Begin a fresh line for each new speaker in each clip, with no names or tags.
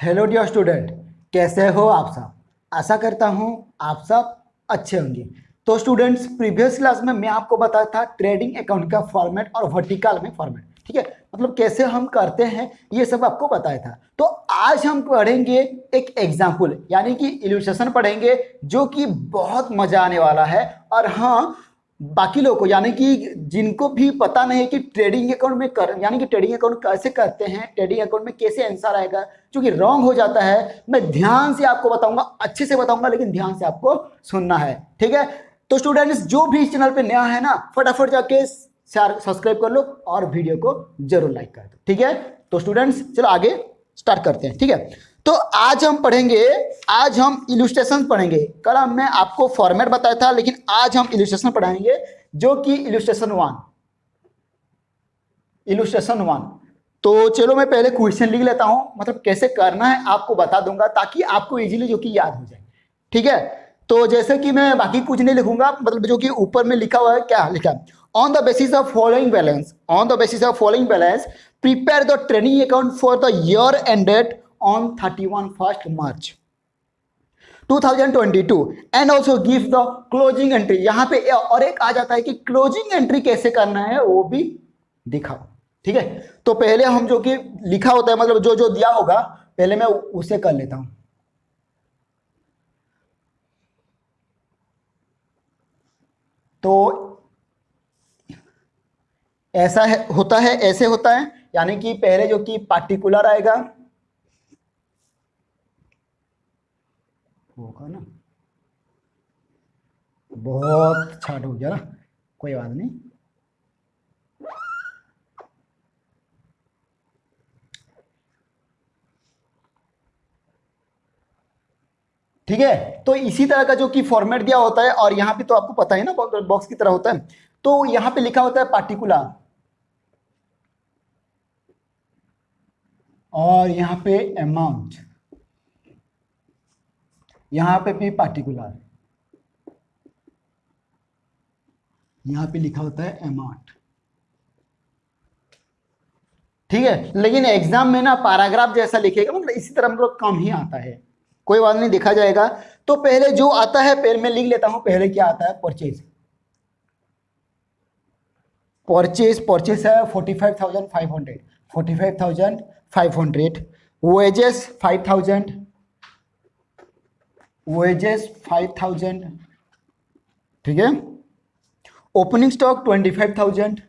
Hello dear student, कैसे हो आप सब। आशा करता हूँ आप सब अच्छे होंगे। तो स्टूडेंट्स, प्रीवियस क्लास में मैं आपको बताया था ट्रेडिंग अकाउंट का फॉर्मेट और वर्टिकल में फॉर्मेट, ठीक है, मतलब कैसे हम करते हैं ये सब आपको बताया था। तो आज हम पढ़ेंगे एक एग्जाम्पल यानी कि इल्यूस्ट्रेशन पढ़ेंगे जो कि बहुत मजा आने वाला है। और हाँ, बाकी लोगों को यानी कि जिनको भी पता नहीं है कि ट्रेडिंग अकाउंट में कर यानी कि ट्रेडिंग अकाउंट कैसे करते हैं, ट्रेडिंग अकाउंट में कैसे आंसर आएगा, जो कि रॉन्ग हो जाता है, मैं ध्यान से आपको बताऊंगा, अच्छे से बताऊंगा, लेकिन ध्यान से आपको सुनना है, ठीक है। तो स्टूडेंट्स, जो भी इस चैनल पे नया है ना, फटाफट जाके सब्सक्राइब कर लो और वीडियो को जरूर लाइक कर दो, ठीक है। तो स्टूडेंट्स, चलो आगे स्टार्ट करते हैं, ठीक है। तो आज हम पढ़ेंगे, आज हम इल्यूस्ट्रेशन पढ़ेंगे। कल मैं आपको फॉर्मेट बताया था, लेकिन आज हम इल्यूस्ट्रेशन पढ़ाएंगे, जो कि इल्यूस्ट्रेशन वन। तो चलो मैं पहले क्वेश्चन लिख लेता हूं, मतलब कैसे करना है आपको बता दूंगा, ताकि आपको इजीली जो कि याद हो जाए, ठीक है। तो जैसे कि मैं बाकी कुछ नहीं लिखूंगा, मतलब जो कि ऊपर में लिखा हुआ है, क्या लिखा है, on the basis of following balance prepare the trading account for the year ended on 31 first March 2022 and also give the closing entry. यहां पे और एक आ जाता है कि क्लोजिंग एंट्री कैसे करना है वो भी दिखाओ, ठीक है। तो पहले हम जो कि लिखा होता है, मतलब जो जो दिया होगा, पहले मैं उसे कर लेता हूं। तो ऐसा है, होता है, ऐसे होता है, यानी कि पहले जो कि पार्टिकुलर आएगा, होगा ना, बहुत छाट हो गया ना, कोई बात नहीं। ठीक है, तो इसी तरह का जो कि फॉर्मेट दिया होता है, और यहाँ पे तो आपको पता है ना, बॉक्स की तरह होता है। तो यहाँ पे लिखा होता है पार्टिकुलर, और यहाँ पे अमाउंट, यहाँ पे भी पार्टिकुलर, यहाँ पे लिखा होता है अमाउंट, ठीक है। लेकिन एग्जाम में ना पैराग्राफ जैसा लिखेगा, मतलब इसी तरह मतलब कम ही आता है, कोई बात नहीं, देखा जाएगा। तो पहले जो आता है, पहले मैं लिख लेता हूं, पहले क्या आता है, परचेज। परचेज है 45,500, 45,500। वेजेस 5,000, वेजेस 5,000, ठीक है। Opening stock 25,000,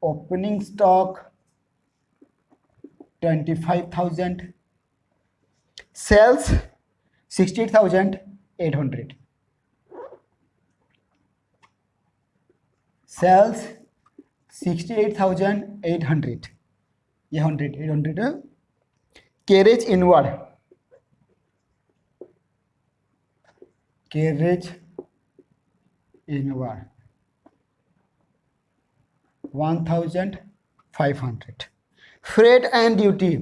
opening stock 25,000। Sales 60,800, sales 68,800, ये 800 है। Carriage inward, carriage inward 1,500। Freight and duty,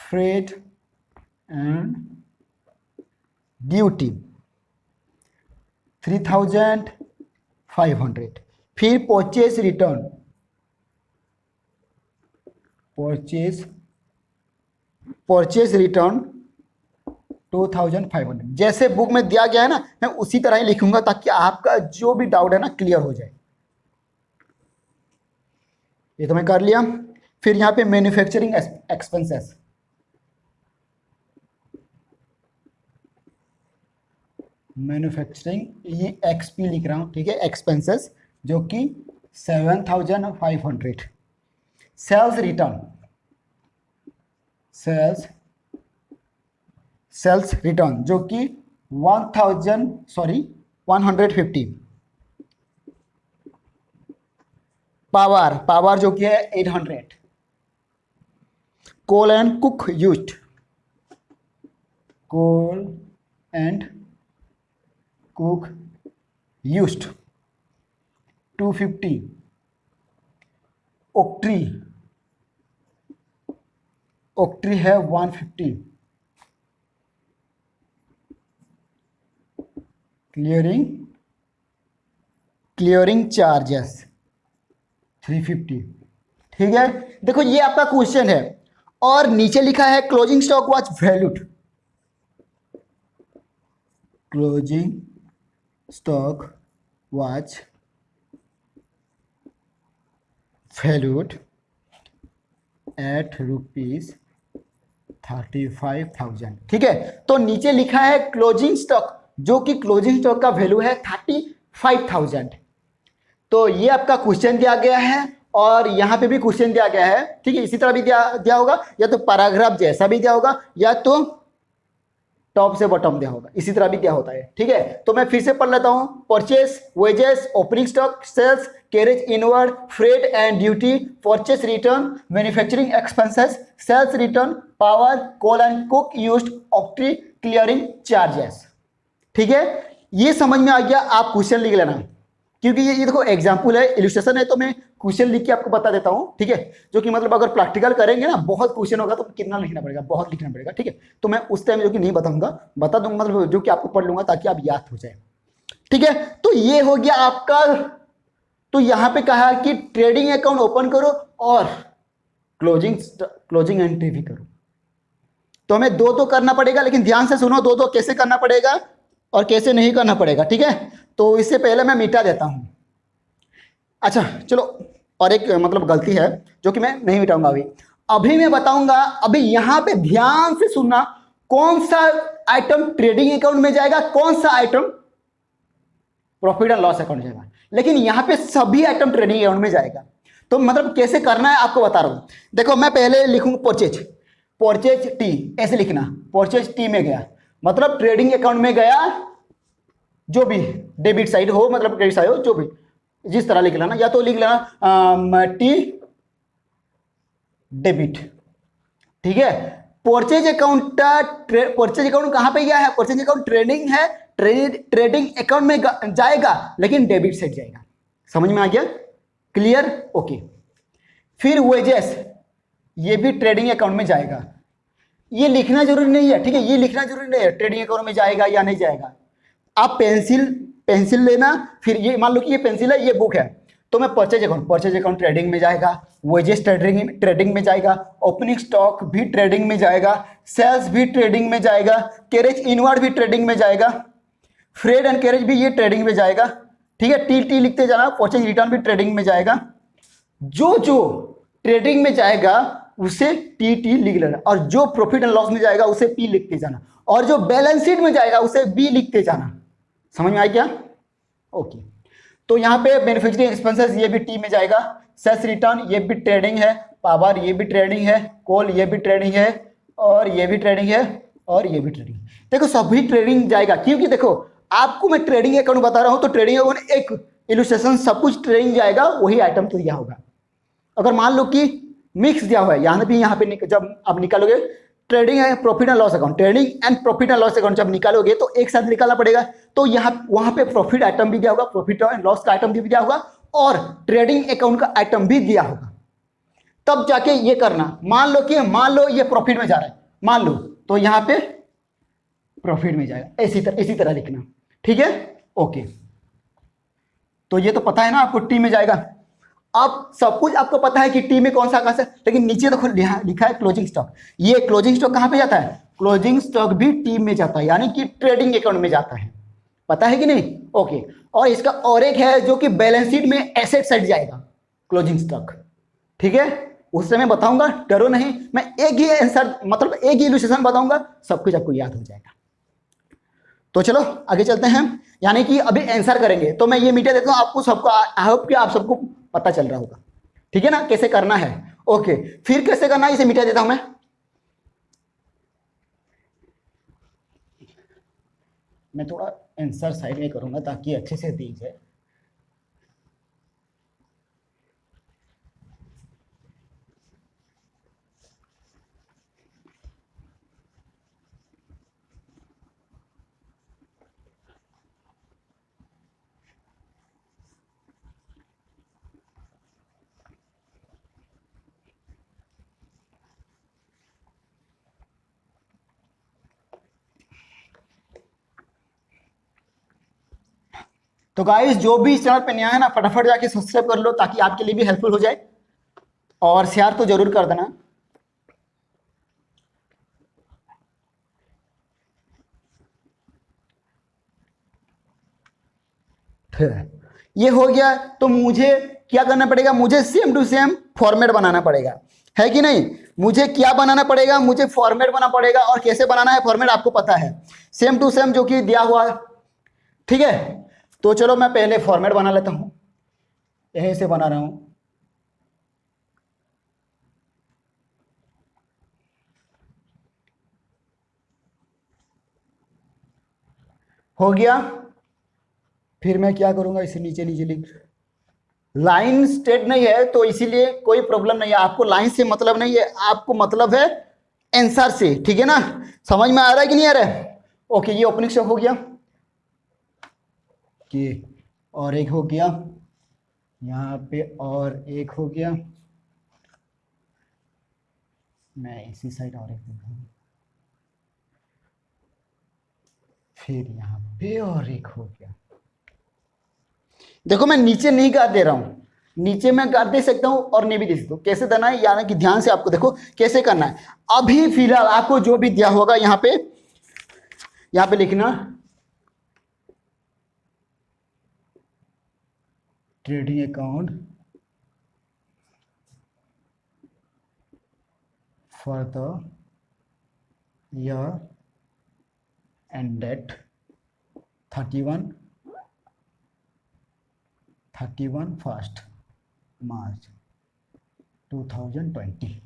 freight and duty 3,500। फिर परचेज रिटर्न, परचेज रिटर्न 2,500। जैसे बुक में दिया गया है ना, मैं उसी तरह ही लिखूंगा, ताकि आपका जो भी डाउट है ना क्लियर हो जाए। ये तो मैं कर लिया। फिर यहाँ पे मैन्युफैक्चरिंग एक्सपेंसेस, मैन्युफैक्चरिंग, ये एक्सपी लिख रहा हूँ, ठीक है, एक्सपेंसेस, जो कि 7,500। सेल्स रिटर्न, सेल्स रिटर्न जो कि 150। पावर जो कि है 800। Coal and coke used, coal and coke used 250। Octroi है 150। Clearing charges 350। ठीक है, देखो ये आपका क्वेश्चन है और नीचे लिखा है closing stock was valued, closing stock was valued at ₹35,000। ठीक है, तो नीचे लिखा है क्लोजिंग स्टॉक, जो कि क्लोजिंग स्टॉक का वैल्यू है 35,000। तो ये आपका क्वेश्चन दिया गया है और यहाँ पे भी क्वेश्चन दिया गया है। ठीक है, इसी तरह भी दिया होगा, या तो पैराग्राफ जैसा भी दिया होगा या तो टॉप से बॉटम दिया होगा, इसी तरह भी दिया होता है। ठीक है, तो मैं फिर से पढ़ लेता हूं। Purchase, wages, opening stock, sales, carriage inward, freight and duty, purchase return, manufacturing expenses, sales return, power, coal and coke used, octroi, clearing charges. ठीक है, ये समझ में आ गया, आप क्वेश्चन लिख लेना, क्योंकि ये देखो एग्जाम्पल है, इलस्ट्रेशन है, तो मैं क्वेश्चन लिख के आपको बता देता हूँ। ठीक है, जो कि मतलब अगर प्रैक्टिकल करेंगे ना, बहुत क्वेश्चन होगा तो कितना लिखना पड़ेगा, बहुत लिखना पड़ेगा। ठीक है, तो मैं उस टाइम जो कि नहीं बताऊंगा, बता दूंगा, मतलब जो कि आपको पढ़ लूंगा ताकि आप याद हो जाए। ठीक है, तो ये हो गया आपका। तो यहां पे कहा कि ट्रेडिंग अकाउंट ओपन करो और क्लोजिंग एंट्री भी करो। तो हमें दो दो करना पड़ेगा, लेकिन ध्यान से सुनो, दो दो कैसे करना पड़ेगा और कैसे नहीं करना पड़ेगा। ठीक है, तो इससे पहले मैं मिटा देता हूं। अच्छा चलो, और एक मतलब गलती है जो कि मैं नहीं मिटाऊंगा अभी। अभी मैं बताऊंगा, अभी यहां पे ध्यान से सुनना, कौन सा आइटम ट्रेडिंग अकाउंट में जाएगा, कौन सा item profit and loss account जाएगा। लेकिन यहां पे सभी आइटम ट्रेडिंग अकाउंट में जाएगा। तो मतलब कैसे करना है आपको बता रहा हूं। देखो मैं पहले लिखूंगा परचेज, परचेज टी, ऐसे लिखना, परचेज टी में गया, मतलब ट्रेडिंग अकाउंट में गया, जो भी डेबिट साइड हो, मतलब क्रेडिट साइड हो, जो भी जिस तरह लिख लेना, या तो लिख लेना टी डेबिट। ठीक है, परचेज अकाउंट, परचेज अकाउंट कहां पे गया है, परचेज अकाउंट ट्रेडिंग है, ट्रेडिंग अकाउंट में जाएगा, लेकिन डेबिट साइड जाएगा। समझ में आ गया, क्लियर, ओके। फिर वेजेस, ये भी ट्रेडिंग अकाउंट में जाएगा, ये लिखना जरूरी नहीं है। ठीक है, ये लिखना जरूरी नहीं है ट्रेडिंग अकाउंट में जाएगा या नहीं जाएगा। आप पेंसिल पेंसिल लेना, फिर ये मान लो कि ये पेंसिल है, ये बुक है, तो मैं परचेज अकाउंट ट्रेडिंग में जाएगा, वेजेस ट्रेडिंग में जाएगा, ओपनिंग स्टॉक भी ट्रेडिंग में जाएगा, सेल्स भी ट्रेडिंग में जाएगा, कैरेज इनवर्ड भी ट्रेडिंग में जाएगा, फ्रेड एंड कैरेज भी ये ट्रेडिंग में जाएगा। ठीक है, टी टी लिखते जाना, परचेज रिटर्न भी ट्रेडिंग में जाएगा। जो जो ट्रेडिंग में जाएगा उसे टी टी लिख लेना, और जो प्रॉफिट एंड लॉस में जाएगा उसे पी लिखते जाना, और जो बैलेंस शीट में जाएगा उसे बी लिखते जाना। समझ में आ गया, ओके। तो यहां पे मैन्युफैक्चरिंग एक्सपेंसेस ये भी टी में जाएगा, सेल्स रिटर्न ये भी ट्रेडिंग है, पावर ये भी ट्रेडिंग है, कोल ये भी ट्रेडिंग है, और ये भी ट्रेडिंग है, और ये भी ट्रेडिंग। देखो सभी ट्रेडिंग जाएगा, क्योंकि देखो आपको मैं ट्रेडिंग अकाउंट बता रहा हूं, तो ट्रेडिंग अकाउंट एक इलस्ट्रेशन, सब कुछ ट्रेडिंग जाएगा, वही आइटम तो दिया होगा। अगर मान लो कि मिक्स दिया हुआ है, यहाँ पे जब आप निकालोगे trading and profit and loss account, trading and profit and loss account जब निकालोगे तो एक साथ निकालना पड़ेगा। तो यहाँ वहां पे प्रॉफिट आइटम भी दिया होगा, प्रॉफिट एंड लॉस का आइटम भी दिया होगा, और ट्रेडिंग अकाउंट का आइटम भी दिया होगा। तब जाके ये करना, मान लो ये प्रॉफिट में जा रहा है, मान लो, तो यहाँ पे प्रॉफिट में जाएगा, इसी तरह लिखना। ठीक है, ओके। तो ये तो पता है ना आपको, टी में जाएगा। अब सब कुछ आपको पता है कि टी में कौन सा कहां से, लेकिन नीचे देखो लिखा है क्लोजिंग स्टॉक। ये क्लोजिंग स्टॉक कहां पे जाता है, क्लोजिंग स्टॉक भी टी में जाता है, यानी कि ट्रेडिंग अकाउंट में जाता है। पता है कि नहीं, ओके। और इसका और एक है जो कि बैलेंस शीट में एसेट साइड जाएगा, क्लोजिंग स्टॉक। ठीक है, उस समय बताऊंगा, डरो नहीं, मैं एक ही आंसर, मतलब एक ही इलस्ट्रेशन बताऊंगा, सब कुछ आपको याद हो जाएगा। तो चलो आगे चलते हैं, यानी कि अभी आंसर करेंगे। तो मैं ये मिटा देता हूं आपको सबको, आई होप कि आप सबको पता चल रहा होगा। ठीक है ना, कैसे करना है, ओके। फिर कैसे करना है इसे मिटा देता हूं मैं थोड़ा आंसर साइड में करूंगा ताकि अच्छे से दिख जाए। तो गाइस जो भी इस चैनल पे नया है ना, फटाफट जाके सब्सक्राइब कर लो ताकि आपके लिए भी हेल्पफुल हो जाए, और शेयर तो जरूर कर देना। ये हो गया, तो मुझे क्या करना पड़ेगा, मुझे सेम टू सेम फॉर्मेट बनाना पड़ेगा, है कि नहीं। मुझे क्या बनाना पड़ेगा, मुझे फॉर्मेट बनाना पड़ेगा, और कैसे बनाना है फॉर्मेट आपको पता है, सेम टू सेम जो कि दिया हुआ है, ठीक है। तो चलो मैं पहले फॉर्मेट बना लेता हूं, यहीं से बना रहा हूं। हो गया, फिर मैं क्या करूंगा, इसे नीचे नीचे लिख, लाइन स्ट्रेट नहीं है तो इसीलिए कोई प्रॉब्लम नहीं है, आपको लाइन से मतलब नहीं है, आपको मतलब है आंसर से, ठीक है ना। समझ में आ रहा है कि नहीं आ रहा है। ओके, ये ओपनिंग स्टॉक हो गया कि, और एक हो गया यहाँ पे, और एक हो गया, मैं इसी साइड और एक लिखूं, फिर यहाँ पे और एक हो गया। देखो मैं नीचे नहीं गाड़ दे रहा हूं, नीचे मैं गाड़ दे सकता हूं और नहीं भी दे सकता हूं, कैसे देना है यानी कि ध्यान से आपको देखो कैसे करना है। अभी फिलहाल आपको जो भी दिया होगा यहाँ पे लिखना, trading account for the year ended 31 first March 2020,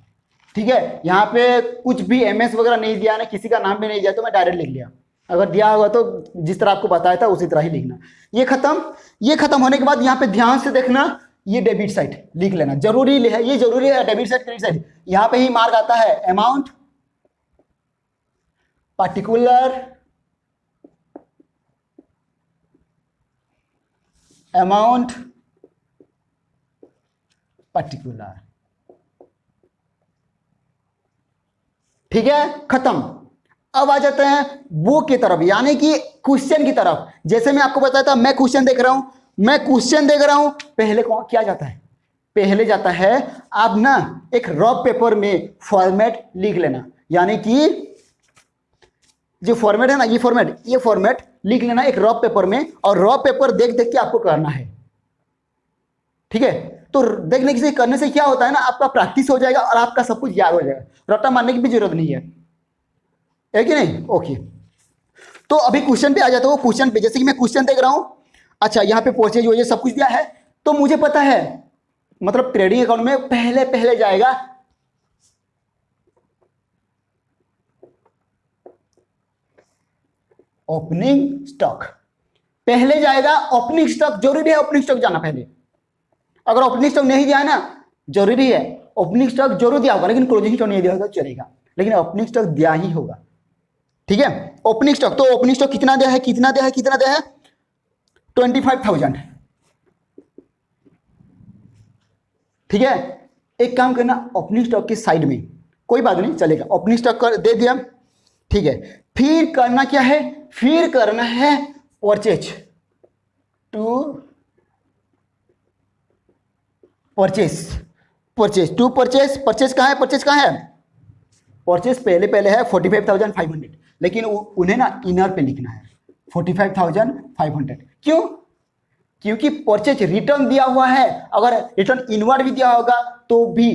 ठीक है। यहाँ पे कुछ भी एमएस वगैरह नहीं दिया ना, किसी का नाम भी नहीं दिया, तो मैं डायरेक्ट लिख लिया। अगर दिया होगा तो जिस तरह आपको बताया था उसी तरह ही लिखना। ये खत्म होने के बाद यहाँ पे ध्यान से देखना, ये डेबिट साइड लिख लेना, जरूरी है, ये जरूरी है, डेबिट साइड क्रेडिट साइड। यहाँ पे ही मार्क आता है अमाउंट, पर्टिकुलर अमाउंट, पर्टिकुलर, ठीक है, खत्म। अब आ जाते हैं वो की तरफ, यानी कि क्वेश्चन की तरफ। जैसे मैं आपको बताया था, मैं क्वेश्चन देख रहा हूं, पहले कौन क्या जाता है, पहले जाता है आप ना एक रफ पेपर में फॉर्मेट लिख लेना, यानी कि जो फॉर्मेट है ना, ये फॉर्मेट लिख लेना एक रफ पेपर में, और रफ पेपर देख देख के आपको करना है, ठीक है। तो देखने से करने से क्या होता है ना, आपका प्रैक्टिस हो जाएगा और आपका सब कुछ याद हो जाएगा, रट्टा मारने की भी जरूरत नहीं है कि नहीं। ओके, तो अभी क्वेश्चन पे आ जाता हूँ। क्वेश्चन पे जैसे कि मैं क्वेश्चन देख रहा हूं, अच्छा यहाँ पे परचेज हो, ये सब कुछ दिया है, तो मुझे पता है, मतलब ट्रेडिंग अकाउंट में पहले जाएगा ओपनिंग स्टॉक, पहले जाएगा ओपनिंग स्टॉक। जरूरी है ओपनिंग स्टॉक जाना पहले, अगर ओपनिंग स्टॉक नहीं दिया है ना, जरूरी है ओपनिंग स्टॉक जरूर दिया होगा, लेकिन क्लोजिंग स्टॉक नहीं दिया होगा चलेगा, लेकिन ओपनिंग स्टॉक दिया ही होगा, ठीक है। ओपनिंग स्टॉक, तो ओपनिंग स्टॉक कितना दिया है 25,000, ठीक है। एक काम करना, ओपनिंग स्टॉक के साइड में, कोई बात नहीं चलेगा, ओपनिंग स्टॉक दे दिया, ठीक है। फिर करना क्या है, फिर करना है परचेज टू परचेज कहाँ है, परचेज पहले है 45,500, लेकिन उन्हें ना इनर पे लिखना है 45,500। क्यों, क्योंकि परचेज रिटर्न दिया हुआ है, अगर रिटर्न इनवर्ड भी दिया होगा तो भी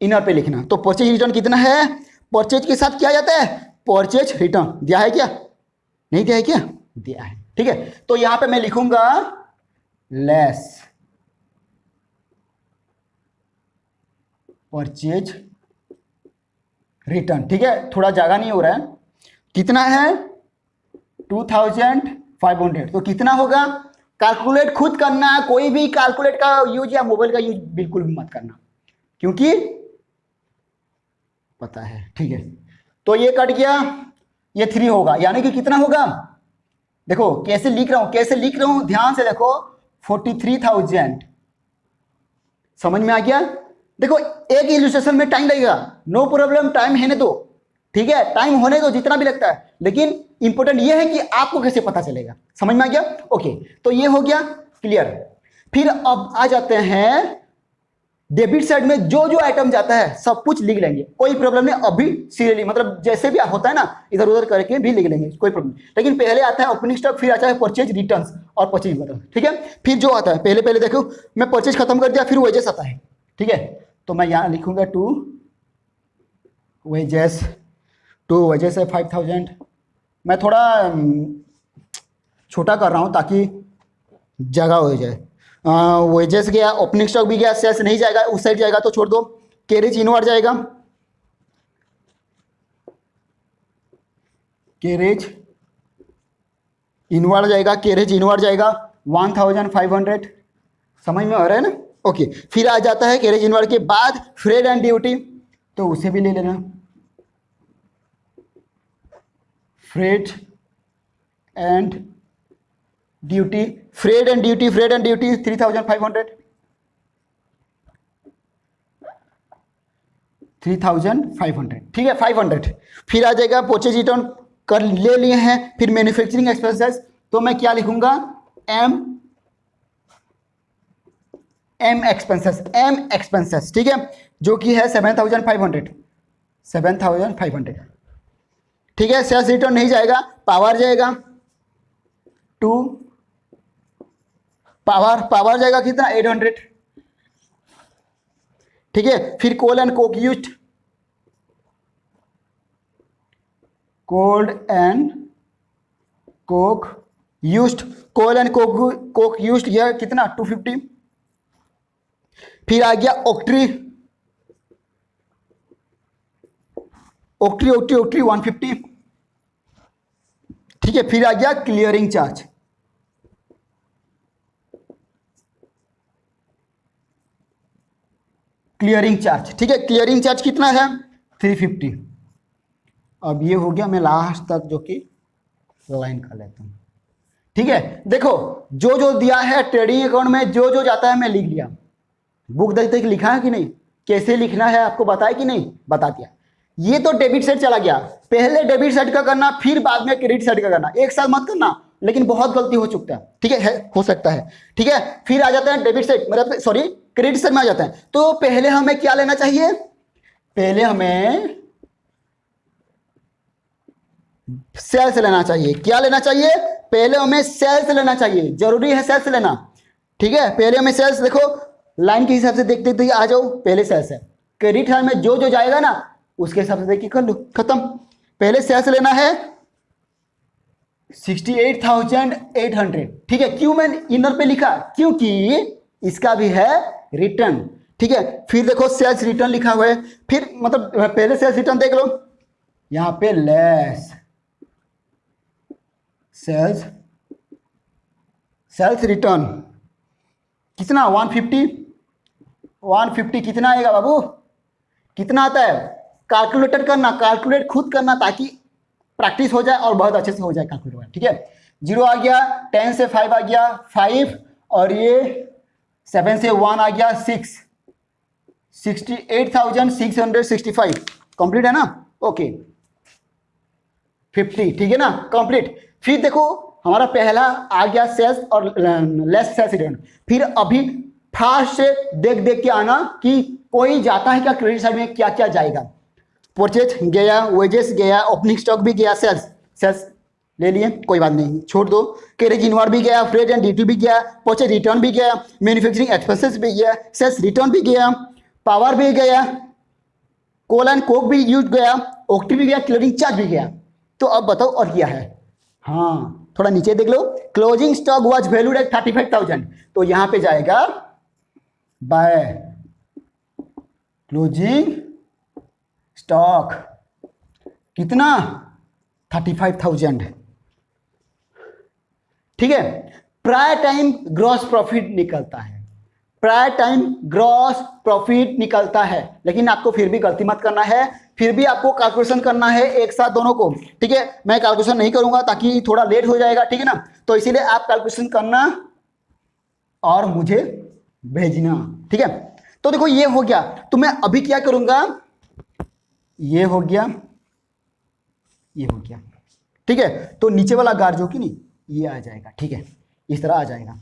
इनर पे लिखना। तो परचेज रिटर्न कितना है, परचेज के साथ क्या जाता है, परचेज रिटर्न दिया है क्या, नहीं दिया है क्या, दिया है, ठीक है। तो यहां पे मैं लिखूंगा लेस परचेज रिटर्न, ठीक है। थोड़ा जगह नहीं हो रहा है, कितना है 2,500, तो कितना होगा, कैलकुलेट खुद करना है, कोई भी कैलकुलेट का यूज या मोबाइल का यूज बिल्कुल भी मत करना, क्योंकि पता है, ठीक है। तो ये कट गया, ये 3 होगा, यानी कि कितना होगा, देखो कैसे लिख रहा हूं, ध्यान से देखो, 43,000, समझ में आ गया। देखो एक इलस्ट्रेशन में टाइम लगेगा, नो प्रॉब्लम, टाइम है ना, तो ठीक है, टाइम होने दो जितना भी लगता है, लेकिन इंपॉर्टेंट ये है कि आपको कैसे पता चलेगा। समझ में आ गया? ओके, तो ये हो गया क्लियर। फिर अब आ जाते हैं डेबिट साइड में जो जो आइटम जाता है सब कुछ लिख लेंगे, कोई प्रॉब्लम नहीं। अभी सीरियली मतलब जैसे भी होता है ना, इधर उधर करके भी लिख लेंगे, कोई प्रॉब्लम नहीं। लेकिन पहले आता है ओपनिंग स्टॉक, फिर आता है परचेज रिटर्न्स और परचेज बटन। ठीक है, फिर जो आता है पहले देखो, मैं परचेज खत्म कर दिया, फिर वेजेस आता है। ठीक है, तो मैं यहाँ लिखूंगा टू वेजेस है 5000। मैं थोड़ा छोटा कर रहा हूँ ताकि जगह हो जाए। वेजेस गया, ओपनिंग स्टॉक भी गया, सेल्स नहीं जाएगा, उस साइड जाएगा तो छोड़ दो। कैरेज इनवर्ड जाएगा, कैरेज इनवर्ड जाएगा 1500। समझ में आ रहा है ना? ओके, फिर आ जाता है कैरेज इनवर्ड के बाद फ्रेट एंड ड्यूटी, तो उसे भी ले लेना। Freight and duty 3500। 3500, ठीक है 500। फिर आ जाएगा परचेज रिटर्न कर ले लिए हैं। फिर मैन्युफैक्चरिंग एक्सपेंसेस, तो मैं क्या लिखूंगा, एम एक्सपेंसेस, ठीक है, जो कि है 7500। ठीक है, सेल्स रिटर्न नहीं जाएगा, पावर जाएगा टू पावर जाएगा कितना 800। ठीक है, फिर कोल्ड एंड कोक यूज्ड, यह कितना 250। फिर आ गया ऑक्ट्री 150। ठीक है, फिर आ गया क्लियरिंग चार्ज, ठीक है, क्लियरिंग चार्ज कितना है 350। अब ये हो गया, मैं लास्ट तक जो कि लाइन कर लेता हूं। ठीक है, देखो जो जो दिया है ट्रेडिंग अकाउंट में, जो जो जाता है मैं लिख लिया। बुक देखते कि लिखा है कि नहीं, कैसे लिखना है आपको बताया कि नहीं, बता दिया। ये तो डेबिट साइड चला गया, पहले डेबिट साइड का करना, फिर बाद में क्रेडिट साइड का करना, एक साथ मत करना, लेकिन बहुत गलती हो चुकता है। ठीक है, हो सकता है। ठीक है, फिर आ जाता है डेबिट साइड, मतलब सॉरी क्रेडिट साइड में आ जाता है। तो पहले हमें क्या लेना चाहिए, पहले हमें सेल्स लेना चाहिए। क्या लेना चाहिए, पहले हमें सेल्स लेना चाहिए, जरूरी है सेल्स लेना। ठीक है, पहले हमें सेल्स, देखो लाइन के हिसाब से देखते देखते आ जाओ, पहले सेल्स है। क्रेडिट साइड में जो जो जाएगा ना उसके हिसाब से देखिए कर लो, खत्म। पहले सेल्स लेना है 68,800। ठीक है, क्यों मैंने इनर पे लिखा, क्योंकि इसका भी है रिटर्न। ठीक है, फिर देखो सेल्स रिटर्न लिखा हुआ है, फिर मतलब पहले सेल्स रिटर्न देख लो, यहां पे लेस सेल्स रिटर्न कितना 150 कितना आएगा बाबू, कितना आता है, कैलकुलेट खुद करना ताकि प्रैक्टिस हो जाए और बहुत अच्छे से हो जाए कैलकुलेटर। ठीक है, 0 आ गया, 10 से 5 आ गया 5, और ये 7 से 1 आ गया 6, 68,665 कंप्लीट है ना। ओके 50, ठीक है ना, कंप्लीट। फिर देखो हमारा पहला आ गया सेल्स और लेस सेल्स रिटर्न। फिर अभी फास्ट से देख के आना कि कोई जाता है क्या क्रेडिट साइड में, क्या क्या जाएगा। परचेज गया, वेजेस गया, ओपनिंग स्टॉक भी गया, सेल्स ले लिए, कोई बात नहीं छोड़ दो। कैरेज इनवर्ड भी गया, फ्रेट एंड ड्यूटी भी गया, परचेज रिटर्न भी गया, मैन्युफैक्चरिंग एक्सपेंसेस भी गया, सेल्स रिटर्न भी गया, पावर भी गया, कोल एंड कोक भी यूज गया, ऑक्टी भी गया, क्लियरिंग चार्ज भी गया। तो अब बताओ और क्या है, हाँ थोड़ा नीचे देख लो, closing stock was valued at 35,000, तो यहां पे जाएगा बाय क्लोजिंग स्टॉक कितना 35,000। ठीक है, प्रायर टाइम ग्रॉस प्रॉफिट निकलता है, लेकिन आपको फिर भी गलती मत करना है, फिर भी आपको कैलकुलेशन करना है एक साथ दोनों को। ठीक है, मैं कैलकुलेशन नहीं करूंगा ताकि थोड़ा लेट हो जाएगा, ठीक है ना, तो इसीलिए आप कैलकुलेशन करना और मुझे भेजना। ठीक है, तो देखो ये हो गया, तो मैं अभी क्या करूंगा, ये हो गया ये हो गया, ठीक है। तो नीचे वाला गार जो कि नहीं ये आ जाएगा, ठीक है, इस तरह आ जाएगा।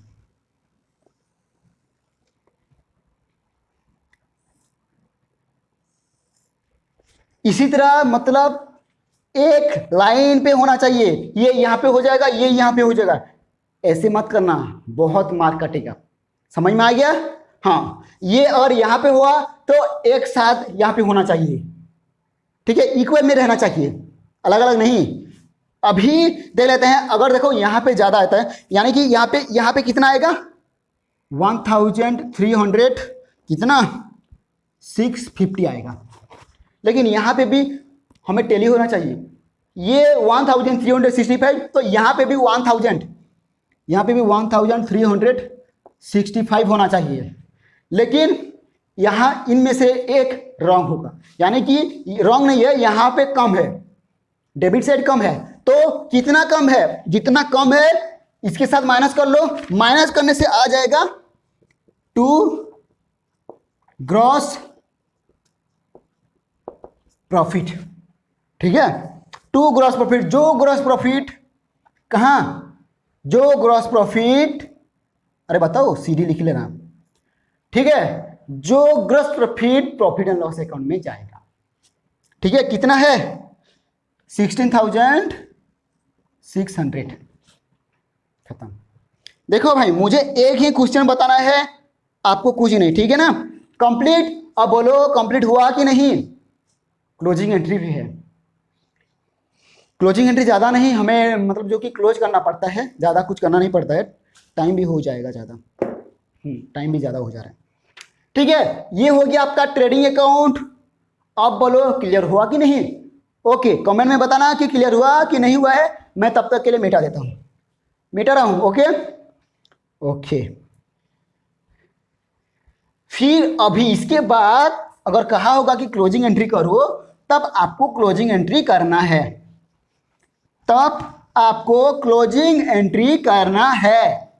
इसी तरह मतलब एक लाइन पे होना चाहिए, ये यहां पे हो जाएगा, ये यहां पे हो जाएगा, ऐसे मत करना, बहुत मार्क कटेगा। समझ में आ गया? हाँ, ये अगर यहां पे हुआ तो एक साथ यहां पे होना चाहिए, ठीक है, इक्वल में रहना चाहिए, अलग अलग नहीं। अभी देख लेते हैं, अगर देखो यहां पे ज्यादा आता है, यानी कि यहां पे कितना आएगा 1300 कितना 650 आएगा। लेकिन यहां पे भी हमें टेली होना चाहिए, ये 1365, तो यहां पे भी 1000, यहां पे भी 1365 होना चाहिए। लेकिन यहां इनमें से एक रॉन्ग होगा, यानी कि रॉन्ग नहीं है, यहां पे कम है, डेबिट साइड कम है। तो कितना कम है, जितना कम है इसके साथ माइनस कर लो, माइनस करने से आ जाएगा 2 ग्रॉस प्रॉफिट, ठीक है, 2 ग्रॉस प्रॉफिट। जो ग्रॉस प्रॉफिट कहां, जो ग्रॉस प्रॉफिट, अरे बताओ सीडी लिख लेना, ठीक है, जो gross profit profit and loss account में जाएगा, ठीक है, कितना है 16,600, खत्म। देखो भाई, मुझे एक ही क्वेश्चन बताना है, आपको कुछ नहीं, ठीक है ना। कंप्लीट, अब बोलो कंप्लीट हुआ कि नहीं। क्लोजिंग एंट्री भी है, क्लोजिंग एंट्री ज़्यादा नहीं, हमें मतलब जो कि क्लोज करना पड़ता है, ज़्यादा कुछ करना नहीं पड़ता है, टाइम भी हो जाएगा ज़्यादा, टाइम भी ज़्यादा हो जा रहा है, ठीक है। ये हो गया आपका ट्रेडिंग अकाउंट। अब बोलो क्लियर हुआ कि नहीं। ओके, कमेंट में बताना कि क्लियर हुआ कि नहीं हुआ है, मैं तब तक के लिए मिटा देता हूँ, मिटा रहा हूँ। ओके ओके, फिर अभी इसके बाद अगर कहा होगा कि क्लोजिंग एंट्री करो, तब आपको क्लोजिंग एंट्री करना है, तब आपको क्लोजिंग एंट्री करना है।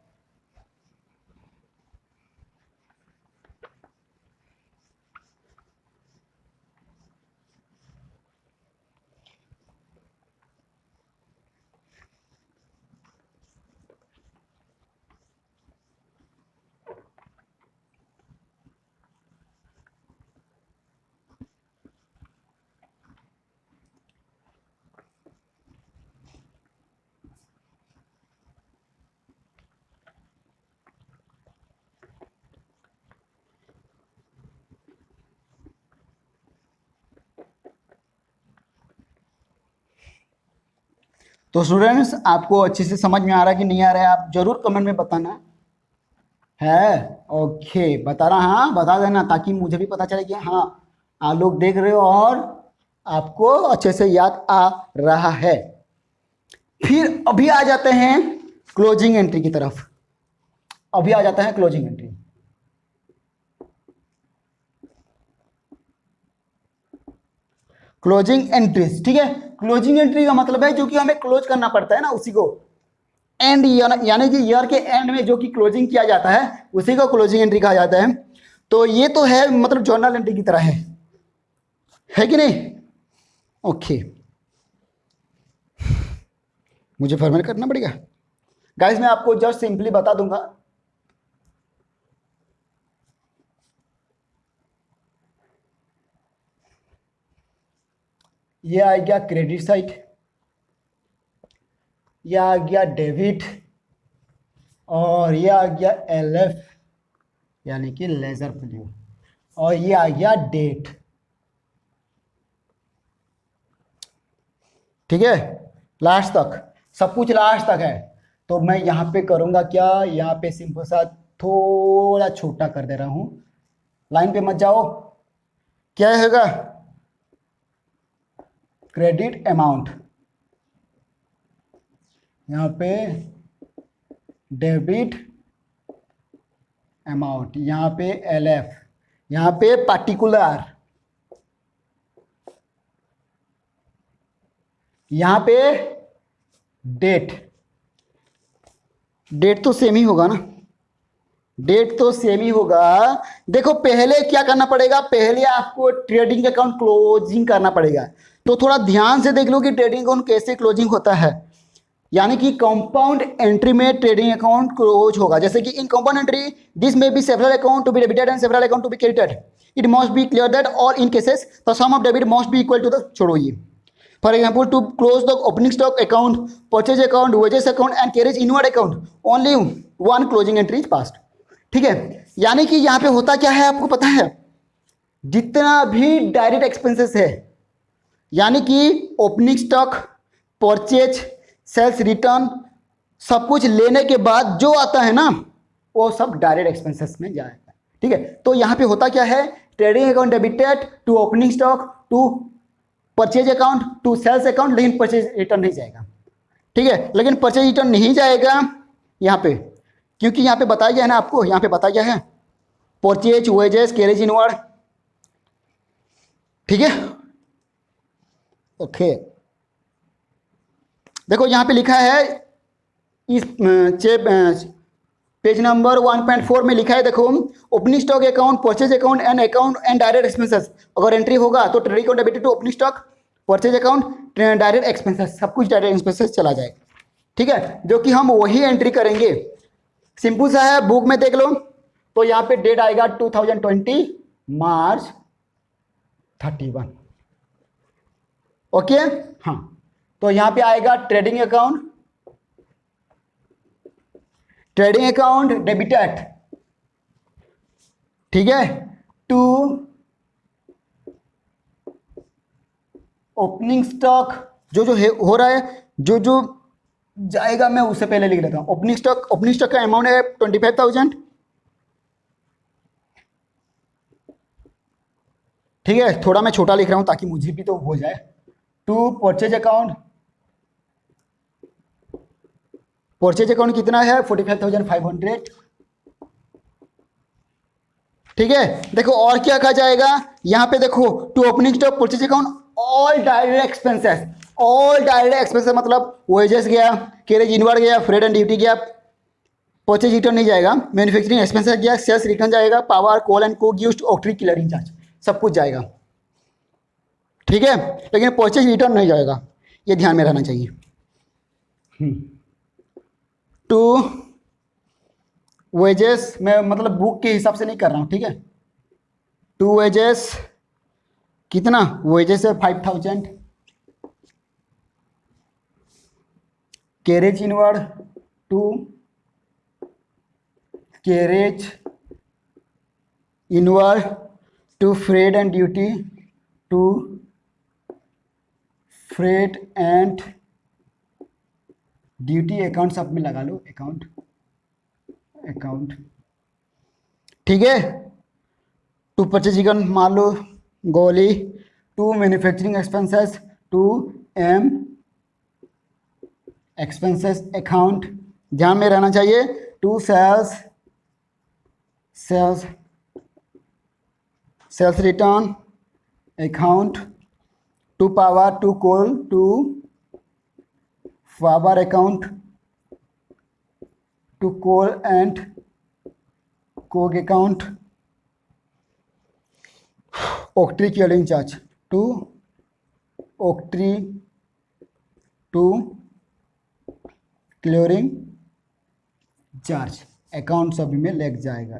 तो स्टूडेंट्स, आपको अच्छे से समझ में आ रहा है कि नहीं आ रहा है, आप जरूर कमेंट में बताना है। ओके, बताना, हाँ बता देना, ताकि मुझे भी पता चले कि हाँ आप लोग देख रहे हो और आपको अच्छे से याद आ रहा है। फिर अभी आ जाते हैं क्लोजिंग एंट्री की तरफ, अभी आ जाता है क्लोजिंग एंट्री। क्लोजिंग एंट्रीज, ठीक है, क्लोजिंग एंट्री का मतलब है जो कि हमें क्लोज करना पड़ता है ना, उसी को एंड, यानी कि ईयर के एंड में जो कि क्लोजिंग किया जाता है उसी को क्लोजिंग एंट्री कहा जाता है। तो ये तो है मतलब जर्नल एंट्री की तरह है कि नहीं। ओके, मुझे फॉर्मेट करना पड़ेगा गाइस, मैं आपको जस्ट सिंपली बता दूंगा। ये आ गया क्रेडिट साइड, ये आ गया डेबिट, और ये आ गया LF यानी कि लेजर वैल्यू, और ये आ गया डेट, ठीक है, लास्ट तक सब कुछ लास्ट तक है। तो मैं यहाँ पे करूँगा क्या, यहाँ पे सिंपल सा थोड़ा छोटा कर दे रहा हूँ, लाइन पे मत जाओ। क्या होगा, क्रेडिट अमाउंट, यहाँ पे डेबिट अमाउंट, यहाँ पे LF, यहाँ पे पार्टिकुलर, यहाँ पे डेट। डेट तो सेम ही होगा ना, डेट तो सेम ही होगा। देखो पहले क्या करना पड़ेगा, पहले आपको ट्रेडिंग अकाउंट क्लोजिंग करना पड़ेगा। तो थोड़ा ध्यान से देख लो कि ट्रेडिंग अकाउंट कैसे क्लोजिंग होता है। यानी कि कंपाउंड एंट्री में ट्रेडिंग अकाउंट क्लोज होगा। जैसे कि in compound entry this may be several account to be debited and several account to be credited, it must be clear that और in cases the sum of debit must be equal to the, छोड़ो ये, for example to close the opening stock account, purchase account, wages account and carriage inward account only one closing entry is passed. ठीक है, यानी कि यहाँ पे होता क्या है आपको पता है, जितना भी डायरेक्ट एक्सपेंसेस है, यानी कि opening stock, purchase, sales return, सब कुछ लेने के बाद जो आता है ना वो सब डायरेक्ट एक्सपेंसेस में जाएगा। ठीक है, तो यहाँ पे होता क्या है, trading account debited to opening stock to purchase account to sales account, लेकिन परचेज रिटर्न नहीं जाएगा। ठीक है, लेकिन परचेज रिटर्न नहीं जाएगा यहाँ पे, क्योंकि यहाँ पे बताया गया है ना आपको, यहाँ पे बताया गया है परचेज, वेजेस, कैरेज इनवर्ड। ठीक है, ओके, देखो यहाँ पे लिखा है इस पेज नंबर 1.4 में लिखा है, देखो opening stock account, purchase account and direct expenses अगर एंट्री होगा तो trading account debited to opening stock, purchase account, direct expenses, सब कुछ डायरेक्ट एक्सपेंसेस चला जाएगा। ठीक है, जो कि हम वही एंट्री करेंगे। सिंपल सा है, बुक में देख लो तो यहाँ पे डेट आएगा 2020 मार्च 31। ओके, हाँ, तो यहाँ पे आएगा ट्रेडिंग अकाउंट डेबिटेड, ठीक है, टू ओपनिंग स्टॉक, जो है हो रहा है, जो जाएगा मैं उससे पहले लिख लेता हूं। ओपनिंग स्टॉक का अमाउंट है 25,000। ठीक है, थोड़ा मैं छोटा लिख रहा हूं ताकि मुझे भी तो हो जाए। टू परचेज अकाउंट कितना है 45,500। ठीक है, देखो और क्या कहा जाएगा यहाँ पे, देखो to opening stock, purchase account, all direct expenses मतलब वेजेस गया, कैरेज इनवर्ड गया, फ्रेट एंड ड्यूटी गया, परचेज रिटर्न नहीं जाएगा, मैन्युफैक्चरिंग एक्सपेंसेस गया, सेल्स रिटर्न जाएगा, power, coal and coke used, octroi clearing charge, सब कुछ जाएगा। ठीक है, लेकिन परचेज रिटर्न नहीं जाएगा, ये ध्यान में रहना चाहिए। टू वेजेस, मैं मतलब बुक के हिसाब से नहीं कर रहा हूँ। ठीक है, टू वेजेस कितना, वेजेस है 5,000, carriage inward, to carriage inward, to freight and duty, to freight and duty account, सब में लगा लो अकाउंट। ठीक है, टू परचेज अकाउंट मान लो गोली, to manufacturing expenses, to M expenses account, ध्यान में रहना चाहिए, to sales return account, to power, to coal, to power account, to coal and coke account, octroi clearing charge, to octroi to clearing charge, account सभी में लग जाएगा।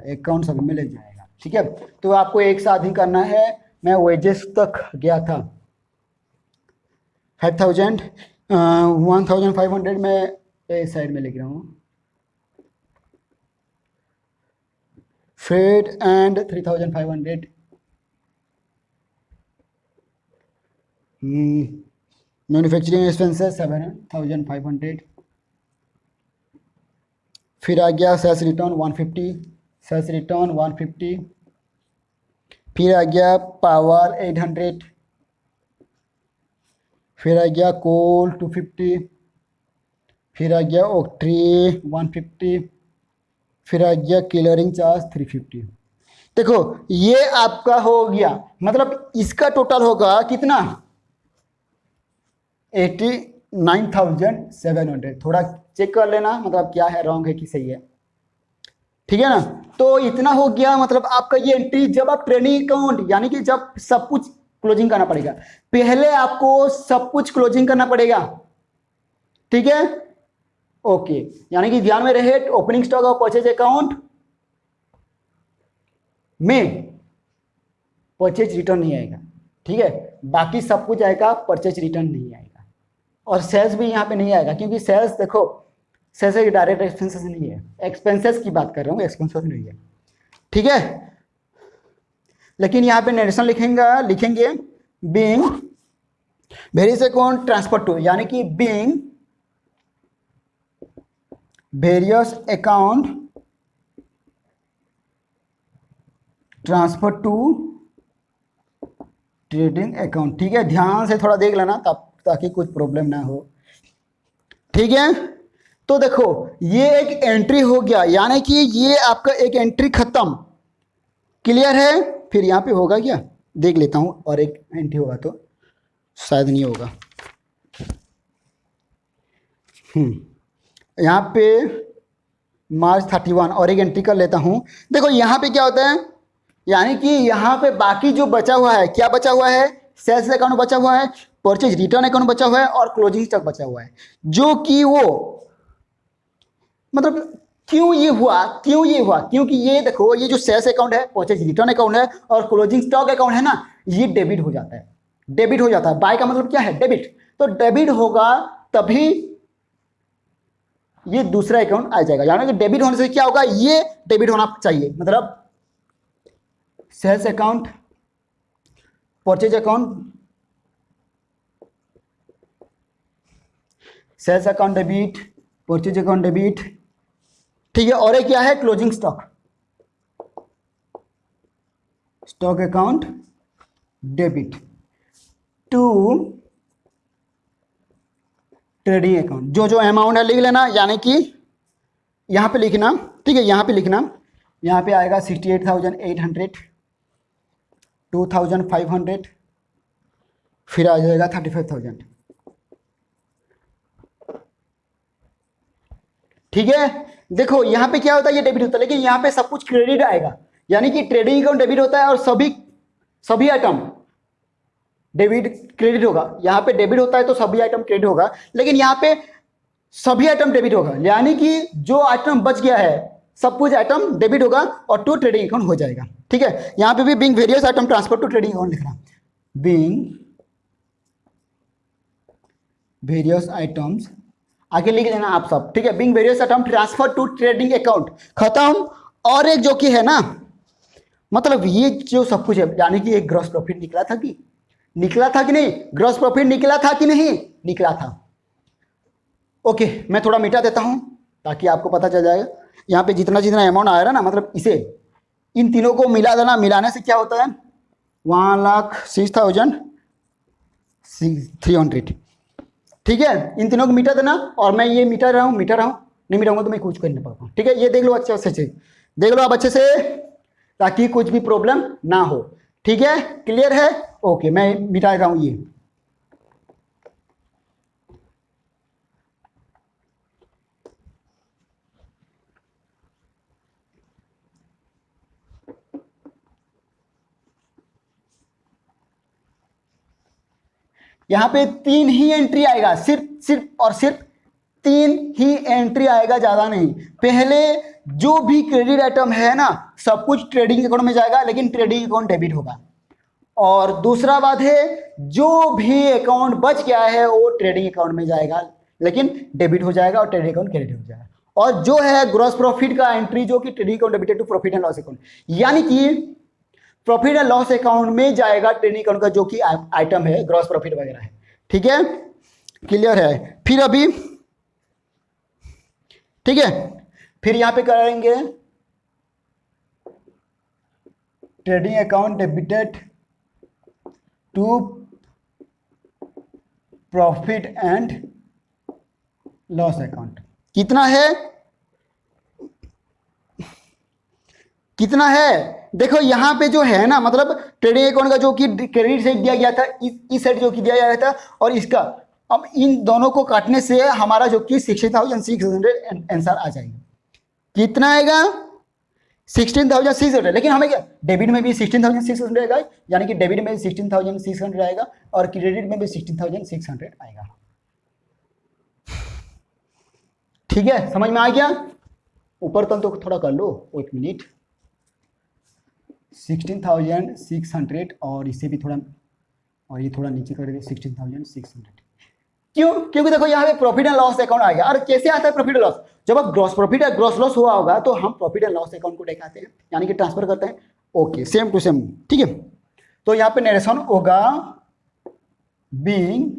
ठीक है, तो आपको एक साथ ही करना है। मैं वेजेस तक गया था 5,000, 1,500 में इस साइड में लिख रहा हूँ, फ्रेट एंड 3,500, मैन्युफैक्चरिंग एक्सपेंसेस 7,500, फिर आ गया सेल्स रिटर्न 150, फिर आ गया पावर 800, फिर आ गया कोल 250, फिर आ गया ऑक्ट्री 150, फिर आ गया क्लियरिंग चार्ज 350। देखो ये आपका हो गया, मतलब इसका टोटल होगा कितना 89,700। थोड़ा चेक कर लेना मतलब क्या है, रॉन्ग है कि सही है। ठीक है ना, तो इतना हो गया। मतलब आपका ये एंट्री जब आप ट्रेडिंग अकाउंट यानी कि जब सब कुछ क्लोजिंग करना पड़ेगा। पहले आपको सब कुछ क्लोजिंग करना पड़ेगा, ठीक है। ओके, यानी कि ध्यान में रहे, ओपनिंग स्टॉक और परचेज अकाउंट में परचेज रिटर्न नहीं आएगा, ठीक है। बाकी सब कुछ आएगा, परचेज रिटर्न नहीं आएगा। और सेल्स भी यहाँ पे नहीं आएगा, क्योंकि सेल्स देखो, सेल्स एक डायरेक्ट एक्सपेंसेस नहीं है, एक्सपेंसेस की बात कर रहा हूँ, एक्सपेंसेस नहीं है, ठीक है। लेकिन यहाँ पे नरेशन लिखेंगे being various account transfer to, यानी कि being various account transfer to trading account, ठीक है। ध्यान से थोड़ा देख लेना तब, ताकि कुछ प्रॉब्लम ना हो, ठीक है। तो देखो ये एक एंट्री हो गया, यानी कि ये आपका एक एंट्री खत्म, क्लियर है। फिर यहाँ पे होगा क्या, देख लेता हूं, और एक एंट्री होगा तो शायद नहीं होगा। यहाँ पे मार्च 31 और एक एंट्री कर लेता हूं। देखो यहाँ पे क्या होता है, यानी कि यहाँ पे बाकी जो बचा हुआ है, क्या बचा हुआ है, सेल्स अकाउंट बचा हुआ है, परचेज रिटर्न अकाउंट बचा हुआ है और क्लोजिंग स्टॉक बचा हुआ है। जो कि वो मतलब क्यों ये हुआ, क्योंकि ये देखो, ये जो सेल्स अकाउंट है, परचेज रिटर्न अकाउंट है और क्लोजिंग स्टॉक अकाउंट है ना, ये डेबिट हो जाता है, डेबिट हो जाता है। बाय का मतलब क्या है, डेबिट। तो डेबिट होगा तभी ये दूसरा अकाउंट आ जाएगा, यानी कि डेबिट होने से क्या होगा, ये डेबिट होना चाहिए, मतलब sales account, purchase account, sales account debit, purchase account debit, ठीक है। और एक क्या है, closing stock, stock account debit to trading account. जो जो अमाउंट है लिख लेना, यानी कि यहां पे लिखना, ठीक है। यहां पे लिखना, यहां पे आएगा 68,800, 2,500, फिर आ जाएगा 35,000, ठीक है। देखो यहाँ पे क्या होता है, ये डेबिट होता है, लेकिन यहाँ पे सब कुछ क्रेडिट आएगा, यानी कि ट्रेडिंग अकाउंट डेबिट होता है और सभी आइटम डेबिट क्रेडिट होगा। यहाँ पे डेबिट होता है तो सभी आइटम क्रेडिट होगा, लेकिन यहाँ पे सभी आइटम डेबिट होगा, यानी कि जो आइटम बच गया है सब कुछ आइटम डेबिट होगा और टू ट्रेडिंग अकाउंट हो जाएगा, ठीक है। यहाँ पे भी being various item transfer to trading account लिखना, बीइंग वेरियस आइटम्स, आगे लिख लेना आप सब, ठीक है। Being various item transfer to trading account, खत्म। और एक जो कि है ना, मतलब ये जो सब कुछ है, यानी कि एक ग्रॉस प्रॉफिट निकला था कि नहीं, ग्रॉस प्रॉफिट निकला था कि नहीं निकला था। ओके, मैं थोड़ा मिटा देता हूं ताकि आपको पता चल जाएगा। यहाँ पे जितना अमाउंट आया रहा ना, मतलब इसे इन तीनों को मिला देना, मिलाने से क्या होता है, 1,06,300, ठीक है। इन तीनों को मिटा देना, और मैं ये मिटा रहा हूँ, नहीं मिटाऊंगा तो मैं कुछ कर नहीं पाऊंगा, ठीक है। ये देख लो अच्छे से, देख लो आप अच्छे से, ताकि कुछ भी प्रॉब्लम ना हो, ठीक है। क्लियर है, ओके। मैं मिटा रहा हूँ ये, यहाँ पे 3 ही एंट्री आएगा, सिर्फ 3 ही एंट्री आएगा, ज्यादा नहीं। पहले जो भी क्रेडिट आइटम है ना, सब कुछ ट्रेडिंग अकाउंट में जाएगा, लेकिन ट्रेडिंग अकाउंट डेबिट होगा। और दूसरा बात है, जो भी अकाउंट बच गया है वो ट्रेडिंग अकाउंट में जाएगा, लेकिन डेबिट हो जाएगा और ट्रेडिंग अकाउंट क्रेडिट हो जाएगा। और जो है ग्रॉस प्रॉफिट का एंट्री, जो कि trading account debited to profit and loss account, यानी कि प्रॉफिट एंड लॉस अकाउंट में जाएगा ट्रेडिंग अकाउंट का जो कि आइटम है, ग्रॉस प्रॉफिट वगैरह है, ठीक है। क्लियर है। फिर अभी ठीक है, फिर यहां पे करेंगे trading account debited to profit and loss account. कितना है, देखो यहां पे जो है ना, मतलब ट्रेडिंग अकाउंट का जो कि क्रेडिट साइड दिया गया था, इस साइड जो कि दिया गया था, और इसका, अब इन दोनों को काटने से हमारा जो कि 60,600 आंसर आ जाएगा। कितना आएगा, 16,600, लेकिन हमें क्या डेबिट में भी 16,600 आएगा, यानी कि डेबिट में 16,600 आएगा और क्रेडिट में भी 16,600 आएगा। ठीक है, समझ में आ गया? ऊपर तक तो थोड़ा कर लो, एक मिनट। 16,600 और इसे भी थोड़ा, और ये थोड़ा नीचे कर दे 16,600। क्यों? क्योंकि देखो यहाँ पे प्रॉफिट एंड लॉस अकाउंट आ गया। और कैसे आता है प्रॉफिट एंड लॉस? जब आप ग्रॉस प्रॉफिट या ग्रॉस लॉस हुआ होगा तो हम प्रॉफिट एंड लॉस अकाउंट को दिखाते हैं, यानी कि ट्रांसफर करते हैं। ओके, सेम टू सेम, ठीक है। तो यहाँ पे नरेशन होगा being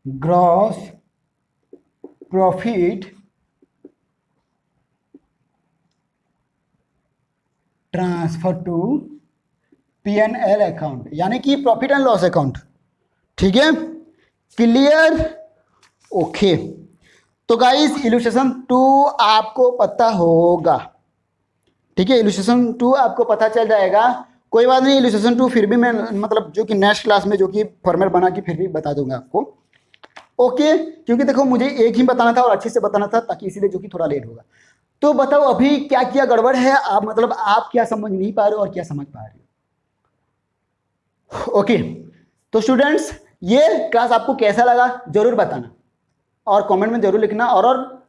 gross profit transfer to P&L account, यानी कि प्रॉफिट एंड लॉस अकाउंट। ठीक है, क्लियर? ओके, तो गाइस इलस्ट्रेशन 2 आपको पता होगा। ठीक है, इलस्ट्रेशन 2 आपको पता चल जाएगा। कोई बात नहीं, इलस्ट्रेशन 2 फिर भी मैं मतलब जो कि नेक्स्ट क्लास में जो कि फॉर्मेट बना के फिर भी बता दूंगा आपको। ओके, क्योंकि देखो मुझे एक ही बताना था और अच्छे से बताना था, ताकि इसीलिए जो कि थोड़ा लेट होगा। तो बताओ अभी क्या क्या गड़बड़ है, आप मतलब आप क्या समझ नहीं पा रहे हो और क्या समझ पा रहे हो। ओके, तो स्टूडेंट्स ये क्लास आपको कैसा लगा जरूर बताना और कमेंट में जरूर लिखना, और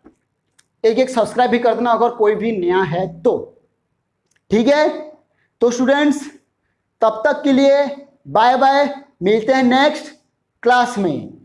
एक एक सब्सक्राइब भी कर देना अगर कोई भी नया है तो। ठीक है, तो स्टूडेंट्स तब तक के लिए बाय बाय, मिलते हैं नेक्स्ट क्लास में।